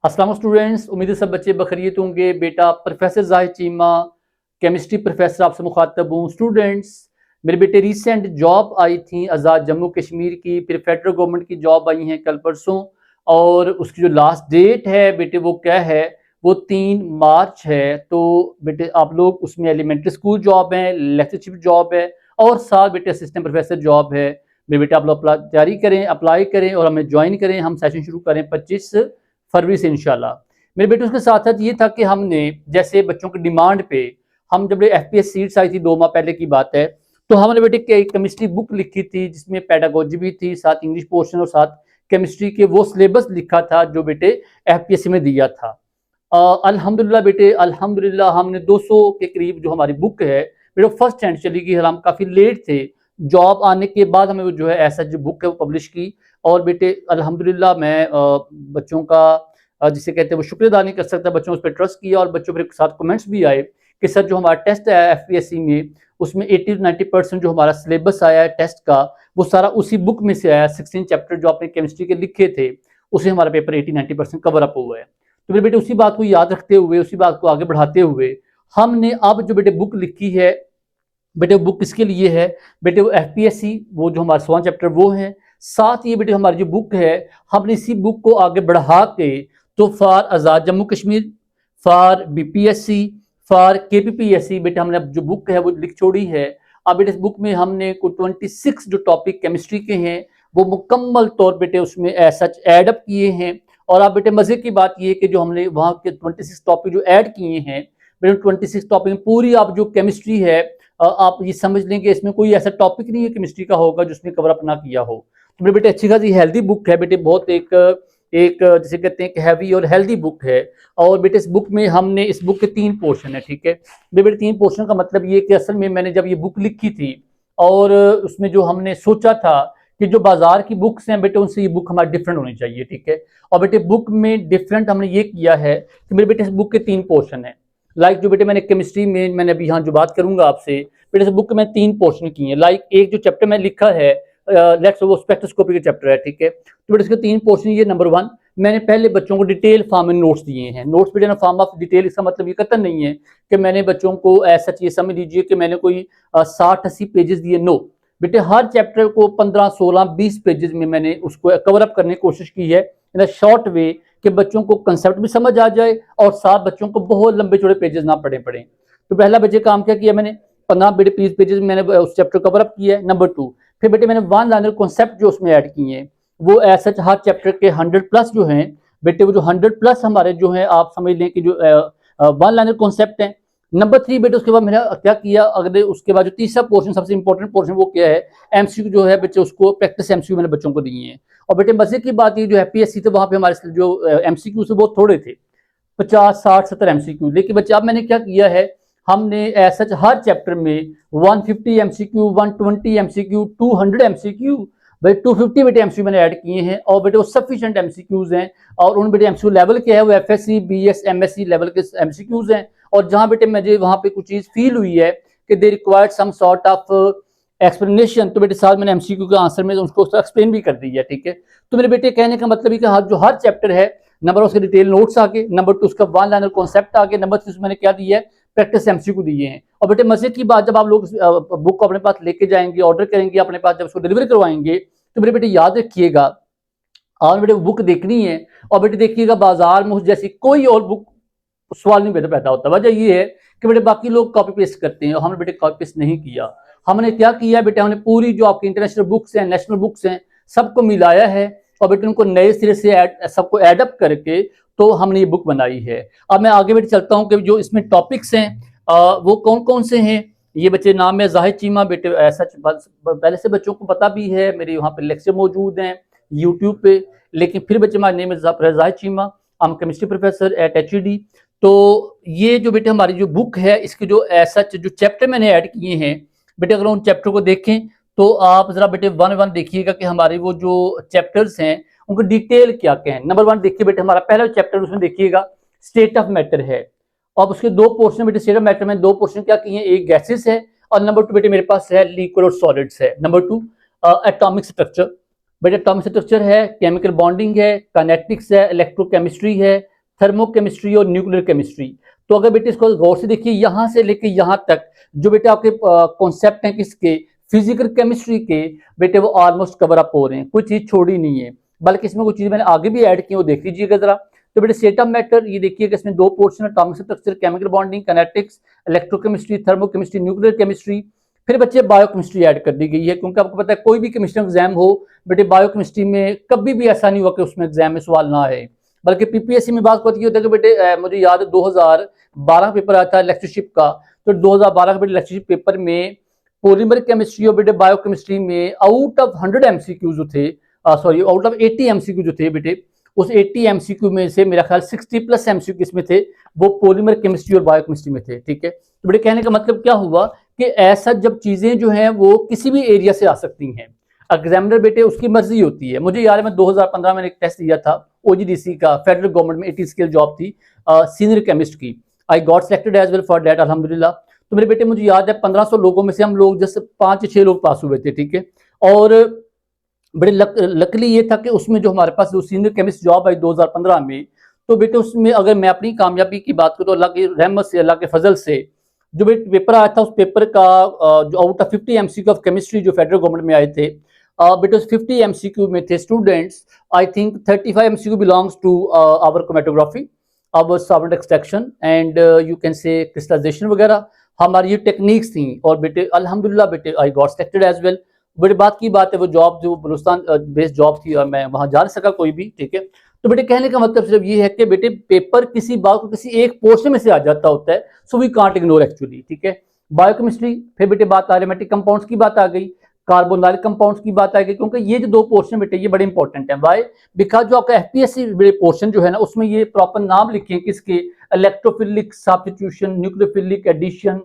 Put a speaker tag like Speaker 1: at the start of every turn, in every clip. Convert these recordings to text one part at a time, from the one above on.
Speaker 1: अस्सलाम स्टूडेंट्स, उम्मीद है सब बच्चे बखैरियत होंगे। बेटा professor Zahid Cheema, chemistry professor आपसे मुखातब हूँ। स्टूडेंट्स, मेरे बेटे रिसेंट जॉब आई थी आज़ाद जम्मू कश्मीर की, फिर फेडरल गवर्नमेंट की जॉब आई है कल परसों, और उसकी जो लास्ट डेट है बेटे वो क्या है, वो 3 मार्च है। तो बेटे आप लोग उसमें एलिमेंट्री स्कूल जॉब है, लेक्चरशिप जॉब है, और साथ बेटे असिस्टेंट प्रोफेसर जॉब है। मेरे बेटे आप लोग तैयारी करें, अप्लाई करें और हमें ज्वाइन करें। हम सेशन शुरू करें 25 फरवरी से इंशाल्लाह। मेरे बेटे उसके साथ साथ ये था कि हमने जैसे बच्चों की डिमांड पे हम जब FPS सीट्स आई थी 2 माह पहले की बात है, तो हमने बेटे एक केमिस्ट्री बुक लिखी थी जिसमें पेडागोजी भी थी, साथ इंग्लिश पोर्शन और साथ केमिस्ट्री के वो सिलेबस लिखा था जो बेटे FPSC में दिया था। अल्हम्दुलिल्लाह बेटे, अल्हम्दुलिल्लाह हमने 200 के करीब जो हमारी बुक है बेटे फर्स्ट हैंड चली गई। हम काफ़ी लेट थे, जॉब आने के बाद हमें वो जो है ऐसा जो बुक है वो पब्लिश की। और बेटे अल्हम्दुलिल्लाह मैं बच्चों का जिसे कहते हैं वो शुक्र अदा नहीं कर सकता, बच्चों उस पर ट्रस्ट किया और बच्चों के साथ कमेंट्स भी आए कि सर जो हमारा टेस्ट है FPSC में उसमें 80 to 90% जो हमारा सिलेबस आया है टेस्ट का वो सारा उसी बुक में से आया। 16 चैप्टर जो आपने केमिस्ट्री के लिखे थे उसे हमारा पेपर 80-90% कवर अप हुआ है। तो मेरे बेटे उसी बात को याद रखते हुए, उसी बात को आगे बढ़ाते हुए हमने अब जो बेटे बुक लिखी है बेटे, वो बुक किसके लिए है बेटे, वो FPSC वो जो हमारा 16 चैप्टर वो है। साथ ये बेटे हमारी जो बुक है हमने इसी बुक को आगे बढ़ा के तो for Azad Jammu Kashmir, for BPSC, for KPPSC बेटे हमने अब जो बुक है वो लिख छोड़ी है। अब बेटे इस बुक में हमने को 26 जो टॉपिक केमिस्ट्री के हैं वो मुकम्मल तौर बेटे उसमें सच ऐड अप किए हैं। और आप बेटे मजे की बात ये है कि जो हमने वहाँ के 26 टॉपिक जो ऐड किए हैं बेटे, 26 टॉपिक में पूरी आप जो केमिस्ट्री है आप ये समझ लें कि इसमें कोई ऐसा टॉपिक नहीं है केमिस्ट्री का होगा जिसमें कवर अप ना किया हो। तो मेरे बेटे अच्छी खासी हेल्दी बुक है बेटे, बहुत एक एक जिसे कहते हैं कि हैवी और हेल्दी बुक है। और बेटे इस बुक में हमने इस बुक के 3 पोर्शन है, ठीक है बेटे। 3 पोर्शन का मतलब ये कि असल में मैंने जब ये बुक लिखी थी और उसमें जो हमने सोचा था कि जो बाजार की बुक्स हैं बेटे उनसे ये बुक हमारी डिफरेंट होनी चाहिए, ठीक है। और बेटे बुक में डिफरेंट हमने ये किया है कि मेरे बेटे इस बुक के 3 पोर्शन है। लाइक जो बेटे मैंने केमिस्ट्री में मैंने अभी यहाँ जो बात करूंगा आपसे बेटे, इस बुक में 3 पोर्शन किए हैं। लाइक एक जो चैप्टर मैंने लिखा है लेट्स वो स्पेक्ट्रोस्कोपी का चैप्टर है, ठीक है। तो बेटे इसके 3 पोर्शन, ये नंबर 1 मैंने पहले बच्चों को डिटेल फॉर्म में नोट्स दिए हैं। नोट्स बेटे ना फॉर्म ऑफ डिटेल, इसका मतलब ये कतई नहीं है कि मैंने बच्चों को ऐसा चीज समझ लीजिए कि मैंने कोई 60-80 पेजेस दिए, नो बेटे। हर चैप्टर को 15-16-20 पेजेस में मैंने उसको कवर अप करने की कोशिश की है इन अ शॉर्ट वे कि बच्चों को कंसेप्ट भी समझ आ जाए और साथ बच्चों को बहुत लंबे चौड़े पेजेस ना पढ़े पड़े। तो पहला बच्चे काम क्या किया मैंने, 15 बेटे प्लीज पेजेस में मैंने उस चैप्टर कवर अप किया है। नंबर 2 फिर बेटे मैंने 1 लाइनर कॉन्सेप्ट जो उसमें ऐड किए हैं वो ऐसा हर चैप्टर के 100+ जो हैं बेटे, वो जो 100+ हमारे जो है आप समझ लें कि जो 1 लाइनर कॉन्सेप्ट है। नंबर 3 बेटे उसके बाद मैंने क्या किया, अगले उसके बाद जो तीसरा पोर्शन सबसे इंपॉर्टेंट पोर्शन वो क्या है, MCQ जो है बच्चे उसको प्रैक्टिस MCQ मैंने बच्चों को दिए हैं। और बेटे मजे की बात ये जो FPSC थे वहां पे हमारे जो MCQ से बहुत थोड़े थे, 50-60-70 MCQ। लेकिन बच्चे अब मैंने क्या किया है, हमने ऐसा हर चैप्टर में 150 MCQ, 120 MCQ, 200 MCQ, भाई 250 बेटे MCQ मैंने ऐड किए हैं। और बेटे वो सफिशिएंट MCQs हैं और उन बेटे MCQ लेवल के है वो FSC, BS, MSc लेवल के MCQs हैं। और जहां बेटे मुझे वहां पे कुछ चीज फील हुई है कि they required some sort of explanation, तो बेटे साथ मैंने MCQ के आंसर में उसको एक्सप्लेन भी कर दिया, ठीक है। तो मेरे बेटे कहने का मतलब है कि जो हर चैप्टर है नंबर उसके डिटेल नोट्स आगे, नंबर 2 उसका 1 लाइनर कॉन्सेप्ट आगे, नंबर 3 मैंने क्या दिया है, प्रैक्टिस MCQ दिए हैं। और बेटे मजे की बात, जब आप लोग बुक को अपने पास लेके जाएंगे, ऑर्डर करेंगे अपने पास, जब उसको डिलीवर करवाएंगे तो मेरे बेटे याद रखिएगा और बेटे बुक देखनी है। और बेटे देखिएगा बाजार में उस जैसी कोई और बुक सवाल नहीं बेटा पैदा होता। वजह ये है कि बेटे बाकी लोग कॉपी पेस्ट करते हैं और हमने बेटे कॉपी पेस्ट नहीं किया। हमने क्या किया बेटे, हमने पूरी जो आपकी इंटरनेशनल बुक्स हैं, नेशनल बुक्स हैं, सबको मिलाया है और बेटे उनको नए सिरे से सबको एडअप करके तो हमने ये बुक बनाई है। अब मैं आगे बेटे चलता हूँ कि जो इसमें टॉपिक्स हैं वो कौन कौन से हैं। ये बच्चे नाम है जाहिद चीमा बेटे, ऐसा पहले से बच्चों को पता भी है, मेरे वहाँ पे लेक्चर मौजूद हैं यूट्यूब पे। लेकिन फिर बच्चे, हमारे नेम है Zahid Cheema, I am chemistry professor at HED। तो ये जो बेटे हमारी जो बुक है इसके जो ऐसा जो चैप्टर मैंने ऐड किए हैं बेटे, अगर उन चैप्टर को देखें तो आप जरा बेटे 1-1 देखिएगा कि हमारे वो जो चैप्टर्स हैं उनको डिटेल क्या क्या है। नंबर 1 देखिए बेटे, हमारा पहला चैप्टर उसमें देखिएगा स्टेट ऑफ मैटर है। अब उसके 2 पोर्शन बेटे, स्टेट ऑफ मैटर में 2 पोर्शन क्या किए हैं, एक गैसेस है और नंबर 2 बेटे मेरे पास है लिक्विड और सॉलिड्स है। नंबर 2 एटॉमिक स्ट्रक्चर बेटे, एटॉमिक स्ट्रक्चर है, केमिकल बॉन्डिंग है, काइनेटिक्स है, इलेक्ट्रोकेमिस्ट्री है, थर्मोकेमिस्ट्री और न्यूक्लियर केमिस्ट्री। तो अगर बेटे इसको गौर से देखिए, यहाँ से लेके यहाँ तक जो बेटे आपके कॉन्सेप्ट हैं किसके, फिजिकल केमिस्ट्री के, बेटे वो ऑलमोस्ट कवर अप हो रहे हैं, कोई चीज छोड़ी नहीं है। बल्कि इसमें कुछ चीज मैंने आगे भी ऐड की, वो देख लीजिएगा जरा। तो बेटे स्टेट ऑफ मैटर ये देखिएगा, इसमें दो portion, atomic structure, chemical bonding, kinetics, electrochemistry, thermochemistry, nuclear chemistry. फिर बच्चे बायोकेमिस्ट्री ऐड कर दी गई है, क्योंकि आपको पता है कोई भी केमिस्ट्री एग्जाम हो बेटे, बायोकेमिस्ट्री में कभी भी ऐसा नहीं हुआ कि उसमें एग्जाम में सवाल ना आए। बल्कि पीपीएससी में बात होती है कि बेटे मुझे याद है 2012 पेपर आया था लेक्चरशिप का। तो 2012 का बेटे लेक्चरशिप पेपर में पॉलीमर केमिस्ट्री और बेटे बायोकेमिस्ट्री में आउट ऑफ 100 एमसीक्यू जो थे, सॉरी आउट ऑफ 80 एमसीक्यू जो थे बेटे, उस 80 एमसीक्यू में से मेरा ख्याल 60 प्लस एमसीक्यू किसमें थे, वो पॉलीमर केमिस्ट्री और बायोकेमिस्ट्री में थे। ठीक है, तो बेटे कहने का मतलब क्या हुआ कि ऐसा जब चीजें जो हैं वो किसी भी एरिया से आ सकती हैं, एग्जामिनर बेटे उसकी मर्जी होती है। मुझे याद है मैं 2015 में एक टेस्ट दिया था ओजीडीसी का, फेडरल गवर्नमेंट में 80 स्केल जॉब थी सीनियर केमिस्ट की। I got selected as well for that अल्हम्दुलिल्लाह। तो मेरे बेटे मुझे याद है 1500 लोगों में से हम लोग जैसे 5-6 लोग पास हुए थे। ठीक है, और बड़े लकली ये था कि उसमें जो हमारे पास जो सीनियर केमिस्ट जॉब आई 2015 में, तो बेटे उसमें अगर मैं अपनी कामयाबी की बात करूँ तो अल्लाह की रहमत से, अल्लाह के फजल से जो बेटे पेपर आया था, उस पेपर का जो out of 50 MCQ of chemistry जो फेडरल गवर्नमेंट में आए थे, बेटे उस 50 एमसीक्यू में थे students, I think 35 MCQ belongs to our chromatography, अब solvent extraction and you can say crystallization वगैरह हमारी ये टेक्निक्स थी। और बेटे अल्हम्दुलिल्लाह बेटे I got selected as well. बड़ी बात की बात है, वो जॉब जो बलूचिस्तान बेस्ड जॉब थी और मैं वहां जा नहीं सका कोई भी। ठीक है, तो बेटे कहने का मतलब सिर्फ ये है कि बेटे पेपर किसी बात को किसी एक पोर्शन में से आ जाता होता है, so we can't ignore actually. ठीक है, बायोकेमिस्ट्री, फिर बेटे बात एरोमेटिक कंपाउंड्स की बात आ गई, कार्बोनाइल कंपाउंड्स की बात आ गई, क्योंकि ये जो दो पोर्शन बेटे ये बड़े इंपॉर्टेंट है। वाई, बिकॉज जो आपका एफपीएससी पोर्शन जो है ना, उसमें ये प्रॉपर नाम लिखे हैं किसके, इलेक्ट्रोफिलिक सब्स्टिट्यूशन, न्यूक्लियोफिलिक एडिशन,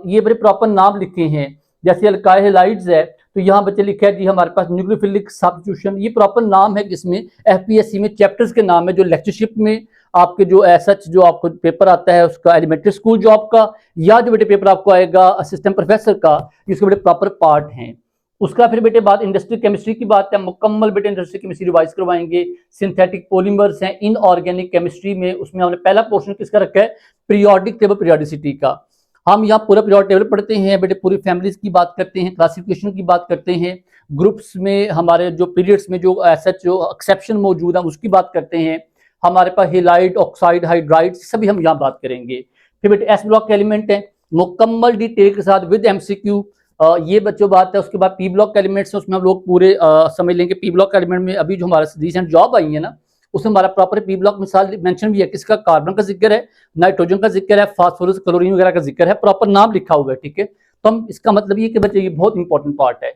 Speaker 1: ये बड़े प्रॉपर नाम लिखे हैं। जैसे अल्काइल हैलाइड्स है, तो यहाँ बच्चे लिखा है जी हमारे पास न्यूक्लियोफिलिक सब्स्टिट्यूशन, ये प्रॉपर नाम है जिसमें एफपीएससी में चैप्टर्स के नाम है, जो लेक्चरशिप में आपके जो सच जो आपको पेपर आता है उसका एलिमेंट्री स्कूल जॉब का, या जो बेटे पेपर आपको आएगा असिस्टेंट प्रोफेसर का, इसके बड़े प्रॉपर पार्ट हैं। उसका फिर बेटे बात इंडस्ट्री केमिस्ट्री की बात है, मुकम्मल बेटे इंडस्ट्री केमिस्ट्री रिवाइज करवाएंगे। सिंथेटिक पॉलीमर्स हैं, इनऑर्गेनिक केमिस्ट्री में उसमें हमने पहला पोर्शन किसका रखा है, पीरियोडिक टेबल पीरियोडिसिटी का। हम यहाँ पूरा पीरियोडिक टेबल पढ़ते हैं बेटे, पूरी फैमिलीज की बात करते हैं, क्लासिफिकेशन की बात करते हैं, ग्रुप्स में हमारे जो पीरियड्स में जो सच जो एक्सेप्शन मौजूद है उसकी बात करते हैं। हमारे पास हेलाइड, ऑक्साइड, हाइड्राइड सभी हम यहाँ बात करेंगे। फिर बेटे एस ब्लॉक के एलिमेंट है मुकम्मल डिटेल के साथ विद एमसीक्यू, ये बच्चों बात है। उसके बाद पी ब्लॉक एलिमेंट्स, उसमें हम लोग पूरे समझ लेंगे। पी ब्लॉक एलिमेंट में अभी जो हमारा रिसेंट जॉब आई है ना, उसमें हमारा प्रॉपर पी ब्लॉक मिसाल मेंशन भी है, किसका, कार्बन का जिक्र है, नाइट्रोजन का जिक्र है, फास्फोरस, क्लोरीन वगैरह का जिक्र है, प्रॉपर नाम लिखा हुआ है। ठीक है, तो हम इसका मतलब ये कि बच्चे ये बहुत इंपॉर्टेंट पार्ट है।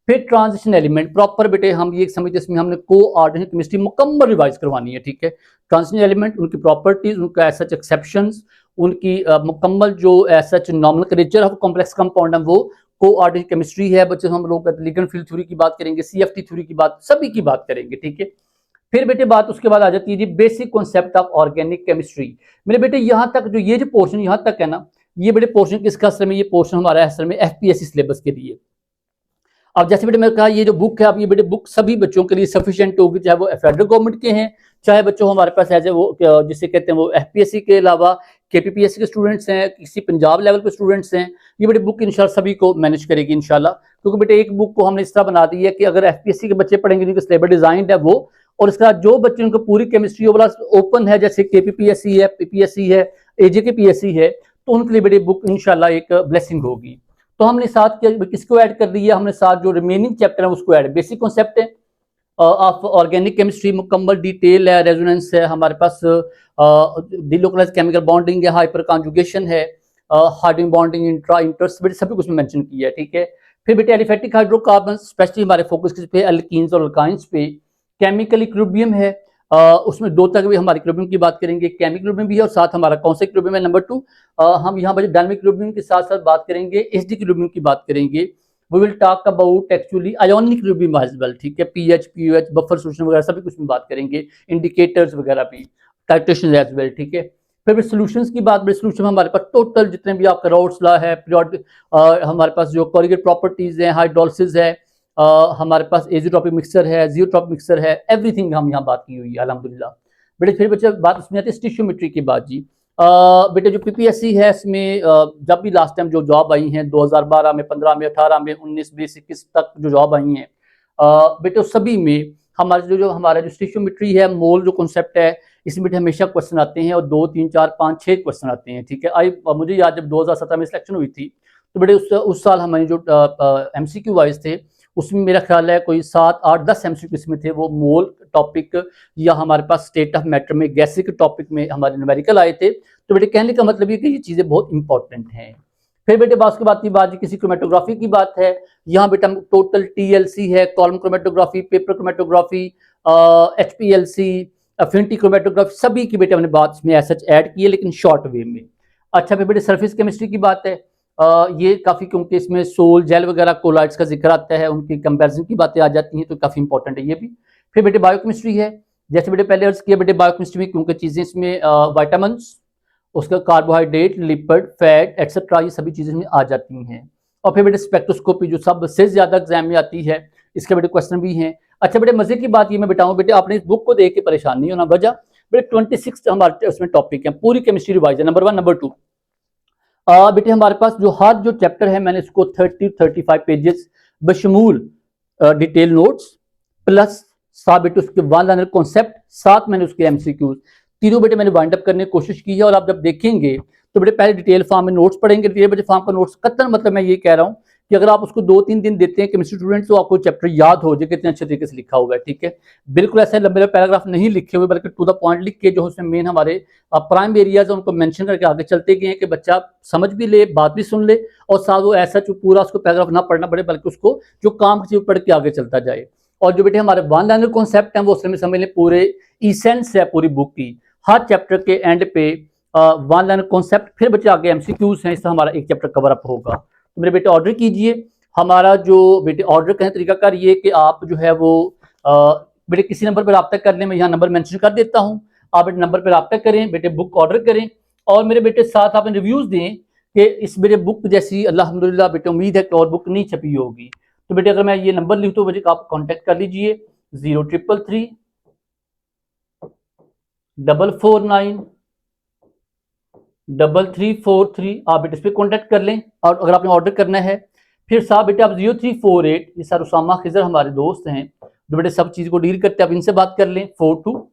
Speaker 1: फिर ट्रांजिशन एलिमेंट प्रॉपर बेटे हम ये समझते, इसमें हमने कोऑर्डिनेट केमिस्ट्री मुकम्मल रिवाइज करवानी है। ठीक है, ट्रांजिशन एलिमेंट, उनकी प्रॉपर्टीज, उनका सच एक्सेप्शंस, उनकी मुकम्मल जो सच नॉमेनक्लेचर ऑफ कॉम्प्लेक्स कंपाउंड है वो कोऑर्डिनेट केमिस्ट्री है बच्चे। हम लोग लिगेंड फील्ड थ्योरी की बात करेंगे, सीएफटी थ्योरी की बात, सभी की बात करेंगे। ठीक है, फिर बेटे बात उसके बाद आ जाती है जी basic concept of organic chemistry. मेरे बेटे यहाँ तक जो ये जो पोर्शन यहाँ तक है ना, ये बेटे पोर्शन किसका असर में, ये पोर्शन हमारा असर में एफपीएससी सिलेबस के लिए। अब जैसे बेटे मैंने कहा ये जो बुक है, अब ये बेटे बुक सभी बच्चों के लिए सफिशिएंट होगी, चाहे वो फेडरल गवर्नमेंट के हैं, चाहे बच्चों हमारे पास ऐसे वो जिसे कहते हैं वो एफपीएससी के अलावा केपीपीएससी के स्टूडेंट्स हैं, किसी पंजाब लेवल के स्टूडेंट्स हैं, ये बेटे बुक इंशाल्लाह सभी को मैनेज करेगी इंशाल्लाह। क्योंकि बेटे एक बुक को हमने इस तरह बना दी है कि अगर एफपीएससी के बच्चे पढ़ेंगे जिनका सिलेबस डिजाइन है वो, और इसका जो बच्चे उनको पूरी केमिस्ट्री वाला ओपन है, जैसे केपीपीएससी है, पीपीएससी है, एजेके पीएससी है, तो उनके लिए बेटे बुक इंशाल्लाह एक ब्लेसिंग होगी। तो हमने साथ किसको ऐड कर दिया, हमने साथ जो रिमेनिंग चैप्टर है उसको ऐड, बेसिक कॉन्सेप्ट है ऑफ ऑर्गेनिक केमिस्ट्री, मुकम्मल डिटेल है, रेजोनेंस है, हमारे पास डिलोकलाइज्ड केमिकल बॉन्डिंग है, हाइपर कॉन्जुगेशन है, हाइड्रोजन बॉन्डिंग, इंट्रा इंटर्स, बेटे सभी कुछ मेंशन किया है। ठीक है, फिर बेटे एलिफेटिक हाइड्रोकार्बन, स्पेशली हमारे फोकस किस पे, एल्कीन्स और अल्काइंस पे। केमिकल इक्विलिब्रियम है, उसमें दो तरह की हमारी इक्विलिब्रियम की बात करेंगे, केमिकल इक्विलिब्रियम भी है और साथ हमारा कौन सा इक्विलिब्रियम है, नंबर 2 हम यहाँ पर डायनामिक इक्विलिब्रियम के साथ साथ बात करेंगे, एसडी इक्विलिब्रियम की बात करेंगे। We will talk about actually ionic equilibrium as well. ठीक है, पीएच, पीओएच, बफर सॉल्यूशन वगैरह सभी कुछ में बात करेंगे, इंडिकेटर्स वगैरह भी, टाइट्रेशन एज वेल। ठीक है, फिर सॉल्यूशंस की बात, सॉल्यूशन में हमारे पास टोटल जितने भी आपका राउट्स लॉ है, पीरियोडिक हमारे पास जो कोरिगेट प्रॉपर्टीज है, हाइड्रोलिसिस है, हमारे पास एजियोट्रॉपिक मिक्सचर है, जियोट्रॉपिक मिक्सचर है, एवरीथिंग हम यहाँ बात की हुई है अल्हम्दुलिल्लाह। बेटे फिर बच्चे बात उसमें आती है स्टिशियोमेट्री की बात जी। बेटे जो पीपीएससी है इसमें जब भी लास्ट टाइम जो जॉब आई हैं 2012 में, 15 में, 18 में, 19, 20, 21 तक जो जॉब आई हैं बेटे उस सभी में हमारे जो हमारा जो स्टिशियोमेट्री है, मोल जो कॉन्सेप्ट है, इसमें बेटे हमेशा क्वेश्चन आते हैं और 2, 3, 4, 5, 6 क्वेश्चन आते हैं। ठीक है, आई मुझे याद जब 2017 में सिलेक्शन हुई थी तो बेटे उस साल हमारे जो एमसीक्यू वाइज थे उसमें मेरा ख्याल है कोई 7, 8, 10 एमसीक्यू इसमें थे, वो मोल टॉपिक या हमारे पास स्टेट ऑफ मैटर में गैसें के टॉपिक में हमारे न्यूमेरिकल आए थे। तो बेटे कहने का मतलब ये कि ये चीज़ें बहुत इंपॉर्टेंट हैं। फिर बेटे बात की बात किसी क्रोमेटोग्राफी की बात है। यहाँ बेटा टोटल टीएलसी है, column chromatography, paper chromatography, HPLC, affinity chromatography, सभी की बेटे हमने बात इसमें ऐसा ऐड की है लेकिन शॉर्ट वे में। अच्छा फिर बेटे सरफेस केमिस्ट्री की बात है। ये काफ़ी क्योंकि इसमें सोल जेल वगैरह कोलाइड्स का जिक्र आता है, उनकी कंपैरिजन की बातें आ जाती हैं तो काफ़ी इंपॉर्टेंट है ये भी। फिर बेटे बायोकेमिस्ट्री है, जैसे बेटे पहले अर्ज किया बेटे बायोकेमिस्ट्री में क्योंकि चीज़ें इसमें वाइटामिन, उसका कार्बोहाइड्रेट, लिपिड, फैट एक्सेट्रा ये सभी चीज़ें इसमें आ जाती हैं। और फिर बेटे स्पेक्ट्रोस्कोपी जो सबसे ज़्यादा एग्जाम में आती है, इसके बेटे क्वेश्चन भी हैं। अच्छा बेटे मज़े की बात ये मैं बताऊँ बेटे, आपने इस बुक को देख के परेशान नहीं होना। वजह बेटे 26 हमारे उसमें टॉपिक हैं, पूरी केमिस्ट्री रिवाइज है, नंबर 1, नंबर 2। बेटे हमारे पास जो हर जो चैप्टर है मैंने इसको 30-35 पेजेस बशमूल डिटेल नोट्स प्लस 7 बेटे उसके 1 लाइनर कॉन्सेप्ट, 7 मैंने उसके एमसीक्यूज, तीनों बेटे मैंने वाइंड अप करने की कोशिश की है। और आप जब देखेंगे तो बेटे पहले डिटेल फॉर्म में नोट्स पढ़ेंगे, डिटेल बेटे फॉर्म का नोट्स कतन मतलब मैं ये कह रहा हूँ कि अगर आप उसको 2-3 दिन देते हैं केमिस्ट्री स्टूडेंट तो आपको चैप्टर याद हो जाए कितने अच्छे तरीके से लिखा हुआ है। ठीक है, बिल्कुल ऐसे लंबे लंबे पैराग्राफ नहीं लिखे हुए बल्कि टू द पॉइंट लिख के जो उसमें मेन हमारे प्राइम एरियाज उनको मेंशन करके आगे चलते गए हैं कि बच्चा समझ भी ले, बात भी सुन ले और साथ वो ऐसा जो पूरा उसको पैराग्राफ ना पढ़ना पड़े बल्कि उसको जो काम की पढ़ के आगे चलता जाए। और जो बेटे हमारे 1 लाइनर कॉन्सेप्ट हैं वो समझ लें पूरे इसेंस है पूरी बुक की, हर चैप्टर के एंड पे 1 लाइनर कॉन्सेप्ट, फिर बच्चे आगे एमसीक्यूज हैं, इससे हमारा एक चैप्टर कवर अप होगा। तो मेरे बेटे ऑर्डर कीजिए। हमारा जो बेटे ऑर्डर का तरीकाकार ये कि आप जो है वो बेटे किसी नंबर पर रब्ता कर लें, मैं यहाँ नंबर मेंशन कर देता हूँ, आप बेटे नंबर पर रब्ता करें, बेटे बुक ऑर्डर करें और मेरे बेटे साथ आप रिव्यूज दें कि इस बेटे बुक जैसी अल्हम्दुलिल्लाह बेटे उम्मीद है कि और बुक नहीं छपी होगी। तो बेटे अगर मैं ये नंबर लिखूँ तो बेटे आप कॉन्टेक्ट कर लीजिए 0333 449 3343, आप बेटे इस पर कॉन्टेक्ट कर लें। और अगर आपने ऑर्डर करना है फिर साहब बेटे आप 0348, ये सर उसामा खिजर हमारे दोस्त हैं जो बेटे सब चीज़ को डील करते हैं, आप इनसे बात कर लें 42,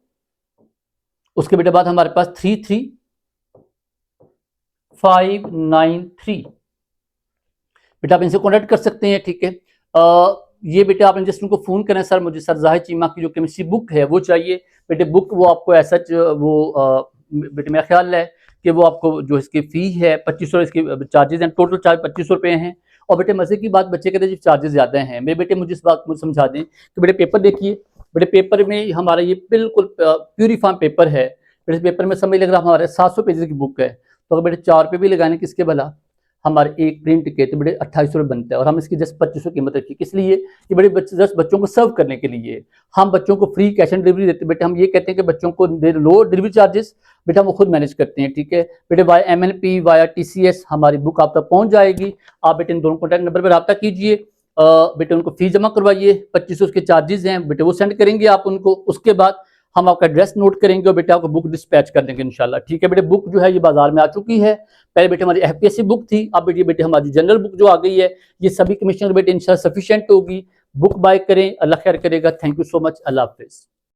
Speaker 1: उसके बेटे बाद हमारे पास 33593, बेटा आप इनसे कॉन्टेक्ट कर सकते हैं। ठीक है, ये बेटे आपने जस्ट उनको फ़ोन करें सर मुझे सर जाहिर चीमा की जो केमिस्ट्री बुक है वो चाहिए। बेटे बुक वो आपको ऐसा वो बेटे मेरा ख्याल है कि वो आपको जो इसकी फ़ी है 2500, इसके चार्जेस हैं, टोटल चार्ज 2500 रुपये हैं। और बेटे मज़े की बात बच्चे कहते हैं चार्जेस ज़्यादा हैं, मेरे बेटे मुझे इस बात को समझा दें कि बेटे पेपर देखिए, बेटे पेपर में हमारा ये बिल्कुल प्यूरीफॉर्म पेपर है। बेटे पेपर में समझ लग रहा हमारे 700 पेजेस की बुक है, तो अगर बेटे 4 रुपये भी लगाने किसके भला, हमारे एक प्रिंट के तो बेटे 2800 रुपये बनता है और हम इसकी जस्ट 2500 कीमत रखी, किस लिए, ये बड़े जस्ट बच्चों को सर्व करने के लिए। हम बच्चों को फ्री कैश ऑन डिलीवरी देते हैं बेटे, हम ये कहते हैं कि बच्चों को लो डिलीवरी चार्जेस बेटा वो खुद मैनेज करते हैं। ठीक है बेटे, वाया MNP वाया TCS हमारी बुक आप तक पहुंच जाएगी। आप बेटे इन दोनों कॉन्टैक्ट नंबर पर रब्ता कीजिए, बेटे उनको फीस जमा करवाइए, 2500 उसके चार्जेस हैं बेटे वो सेंड करेंगे आप उनको, उसके बाद हम आपका एड्रेस नोट करेंगे और बेटे आपको बुक डिस्पैच कर देंगे इंशाल्लाह। ठीक है बेटे, बुक जो है ये बाजार में आ चुकी है, पहले बेटे हमारी FPSC बुक थी, अब बेटे हमारी जनरल बुक जो आ गई है ये सभी कमिश्नर बेटे इंशाल्लाह सफिशिएंट होगी। बुक बाय करें, अल्लाह खैर करेगा। थैंक यू सो मच, अल्लाह हाफिज़।